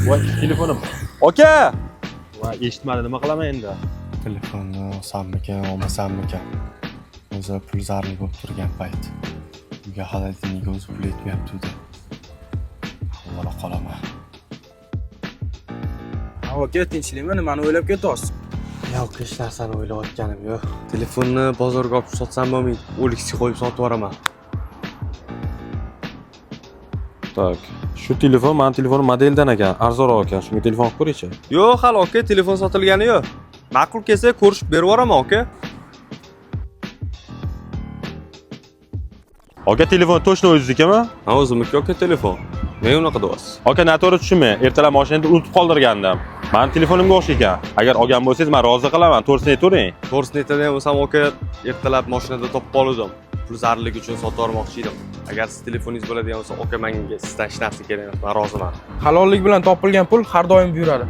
Voy, telefonim. Aka! Voy, eshitmadi, nima qilaman endi? Telefonni olsammikan, olmasammikan. O'zi pul zarli bo'lib turgan payt. Uyga xolodilnikga o'zi pul yetmayapti-da. Avvalo qolaman. Aka, tinchlikmi? Nimani o'ylab ketyapsiz? Yo'q, hech narsani o'ylayotganim yo'q. Telefonni bozorga olib sotsam bo'lmaydi. O'likcha qo'yib sotib yuboraman. Tak, shu telefon men telefonim modeldan ekan, arzonroq ekan. Shunga telefon olib ko'ring-chi. Yo'q, hali aka, telefon sotilgani yo'q. Ma'qul kelsa ko'rishib berib yuboraman, aka. Aka, telefon точно o'ziznikimi? Ha, o'zimniki aka telefon. Nega unaqa deyapsiz? Aka, noto'g'ri tushunmang. Ertalab mashinada unutib qoldirgandim. Meni telefonimga o'xshagan. Agar olgan bo'lsangiz, men rozi qilaman. To'g'risini aytavering. To'g'risini aytadigan bo'lsam, aka, ertalab mashinada topib qoldim. Pul zarligi uchun sotib yubormoqchi edim. Agar siz telefoningiz bo'ladigan bo'lsa, aka, menga sizdan hech narsa kerak emas. Men roziman. Halollik bilan topilgan pul har doim buyuradi.